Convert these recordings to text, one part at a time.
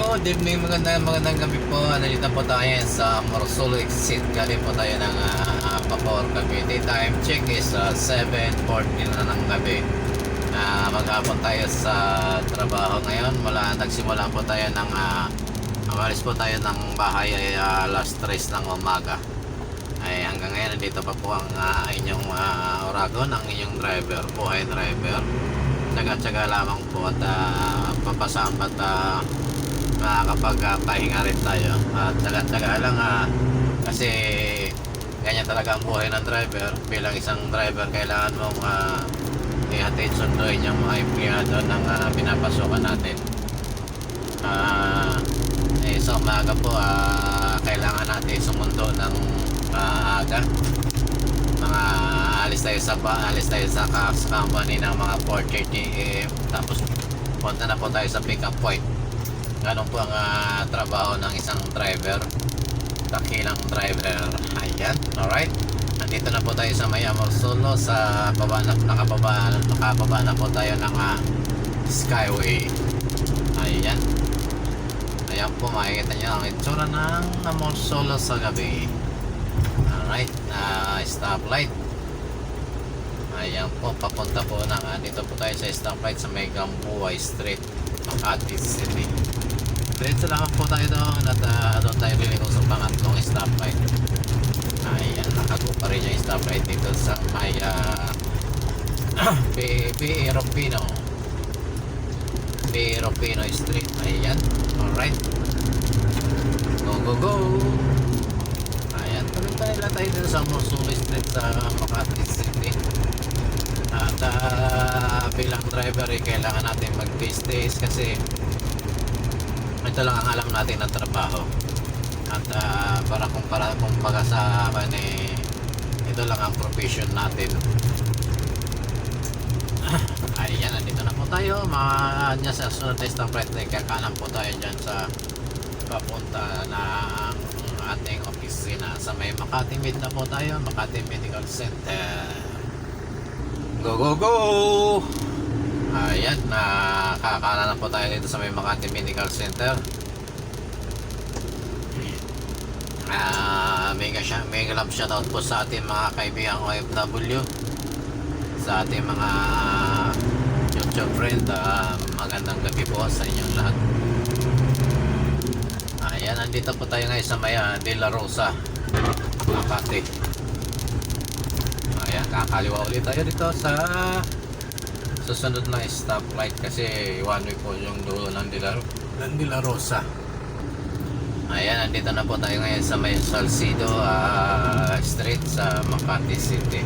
Good evening, magandang gabi po. Nandito po tayo sa Morosolo Exit. Galing po tayo ng Bacoor, Cavite. Time check is 7:14 na ng gabi. Maghapon tayo sa trabaho ngayon. Nagsimula po tayo ng umalis po tayo ng bahay ay alas 3 ng umaga. Ay hanggang ngayon nandito pa po ang inyong Oragon, ang inyong driver, buhay driver. Tsaga-tsaga lamang po at papasama at makakapagpahinga rin tayo at tsaga-tsaga lang kasi ganyan talaga ang buhay ng driver. Bilang isang driver kailangan mong ihatid sunduin yung mga empleyado ng pinapasokan natin. Sa umaga po kailangan natin sumundo ng aga. Mga alis tayo sa company ng mga 4:30 AM, tapos punta na po tayo sa pick up point. Ganun po ang trabaho ng isang driver, dakilang driver. Ayan, alright. Nandito na po tayo sa may Morosolo, sa nakababa na po tayo ng Skyway. Ayan. Ayan po, makikita nyo ang itsura ng Morosolo sa gabi. Alright, stoplight. Ayan po, papunta po dito po tayo sa stoplight sa may Gambuay Street, Makati City. Diretso lang po tayo doon at doon tayo liliko sa pangatlong stoplight. Ayan, nakago pa rin yung stoplight dito sa may P. Street. Ayan, alright. Go. Ayan, tuloy lang tayo dito sa Morosolo Street sa Makati City. At bilang driver kailangan natin mag-face kasi ito lang ang alam natin na trabaho. At kumbaga sa akin ito lang ang profession natin. Ayan, nandito na po tayo. Mga sa sunod na stoplight kakanan po tayo dyan sa papunta ng ating opisina sa may Makati Med na po tayo, Makati Medical Center. Go! Ayan, nakakanan na po tayo dito sa may Makati Medical Center. Mega love shoutout po sa ating mga kaibigang OFW, sa ating mga YouTube friend. Magandang gabi po sa inyong lahat. Ayan, nandito po tayo ngayon sa may De La Rosa, Makati. Ayan, kakaliwa ulit tayo dito sa susunod na stoplight kasi one way po yung dulo ng De La Rosa. Ayan, nandito na po tayo ngayon sa may Salcedo Street sa Makati City.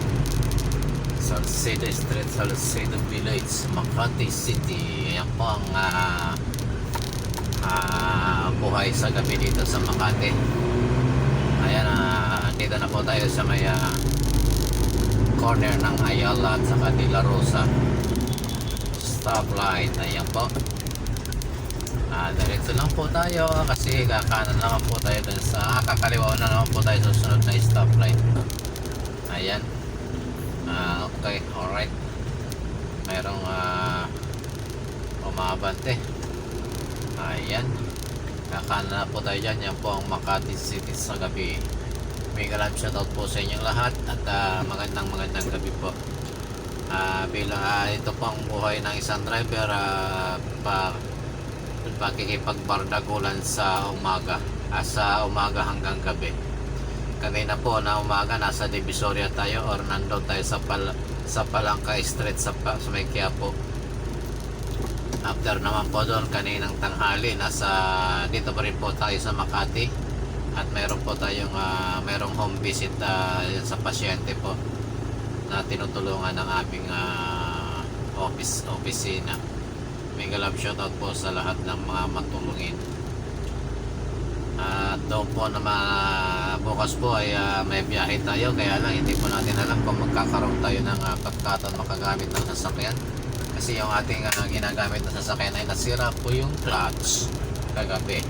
Salcedo Street, Salcedo Village, Makati City. Ayan po ang buhay sa gabi dito sa Makati. Ayan, dito na po tayo sa may corner ng Ayala at saka De La Rosa stoplight. Ayan po, diretso lang po tayo kasi kakanan naman po tayo dun sa kakaliwa na naman po tayo sa sunod na stoplight. Ayan, okay, alright. Mayroong umabante. Ayan, kakanan na po tayo dyan. Yan po ang Makati City sa gabi. Mega love shoutout po sa inyong lahat at magandang gabi po. Ito po ang buhay ng isang driver, pakikipagbardagulan sa umaga, hanggang gabi. Kanina po na umaga nasa Divisoria tayo or nandun tayo sa Palangka Street sa may Quiapo. After naman po doon kaninang tanghali dito pa rin po tayo sa Makati at mayroon po tayong mayroong home visit sa pasyente po na tinutulungan ng aming opisina. Mega love shoutout po sa lahat ng mga matulungin. At doon po naman bukas po ay may biyahe tayo, kaya lang hindi po natin alam kung magkakaroon tayo ng pagkataon makagamit ng sasakyan kasi yung ating ginagamit na sasakyan ay nasira po yung clutch kagabi.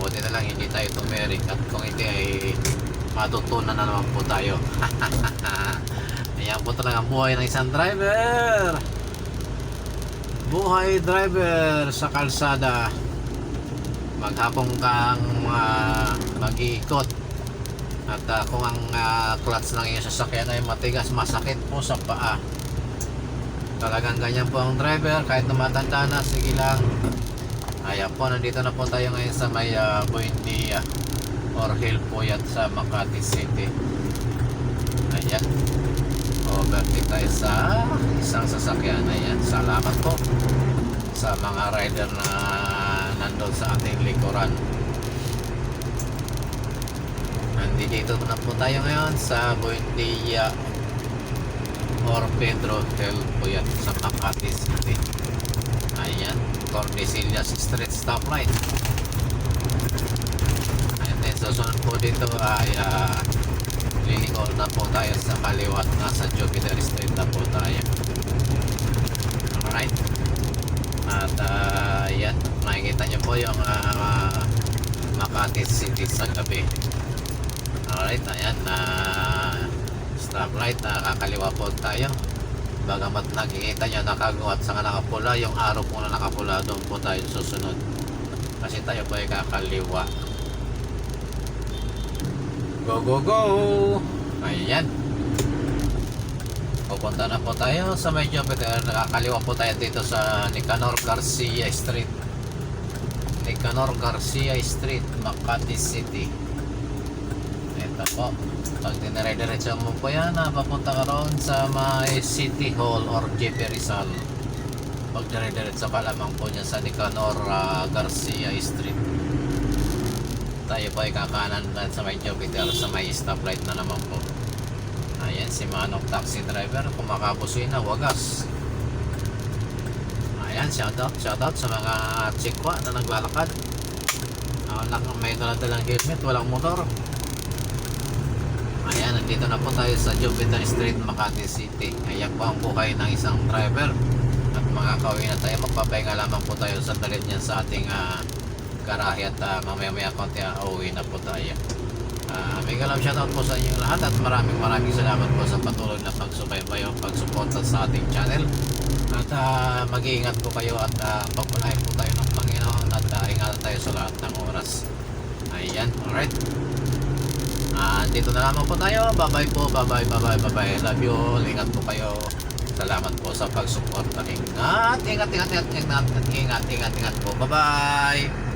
Buti na lang hindi tayo tumerik at kung hindi ay matutunan na naman po tayo. Ayan po talaga ang buhay ng isang driver. Buhay driver sa kalsada. maghapon kang mag-iikot at kung ang clutch ng iyong sasakyan ay matigas, masakit po sa paa. Talagang ganyan po ang driver kahit na matanda na, sige lang. Ayan po, nandito na po tayo ngayon sa may Buendia or Hilpuyat sa Makati City. Ayan, overtake tayo sa isang sasakyan. Ayan, salamat po sa mga rider na nandun sa ating likuran. Nandito na po tayo ngayon sa Buendia or Pedro Hilpuyat sa Makati City. Ayan, Tordesillas Street stoplight. And then susunod po dito ay liliko na po tayo sa kaliwat, nasa Jupiter Street na po tayo. Alright, at ayan, makikita nyo po yung Makati City sa gabi. Alright, ayan, stoplight, kakaliwa po tayo. Bagamat nakikita nyo nakagawa at saka nakapula, yung araw po na nakapula, doon po tayo susunod kasi tayo po ay kakaliwa. Go go go! Ayan, pupunta na po tayo sa may Jupiter. Nakakaliwa po tayo dito sa Nicanor Garcia Street, Nicanor Garcia Street, Makati City. Ito po, pag dinire-diretso mo po yan, papunta ka roon sa may City Hall or JP Rizal. Pag dire-diretso ka lamang po dyan sa Nicanor Garcia Street, tayo po ay kakanan sa may Jupiter, sa may stoplight na naman po. Ayan, si Manok taxi driver, kumakabusoy na wagas. Ayan, shoutout sa mga tsikwa na naglalakad. May dalang helmet, walang motor. Ayan, nandito na po tayo sa Jupiter Street, Makati City. Ayan po ang buhay ng isang driver. At makakauwi na tayo, magpapahinga lamang po tayo sa dalit niyan sa ating garahe at mamaya konti uuwi na po tayo. May galang shoutout po sa inyong lahat at maraming salamat po sa patuloy na pagsubaybay o pagsuporta sa ating channel. At mag-iingat po kayo at pagpalain po tayo ng Panginoon at ingatan tayo sa lahat ng oras. Ayan, alright. Dito na lamang po tayo. Bye bye po, bye bye. Love you all, ingat po kayo. Salamat po sa pagsuporta. Ingat po. Bye bye.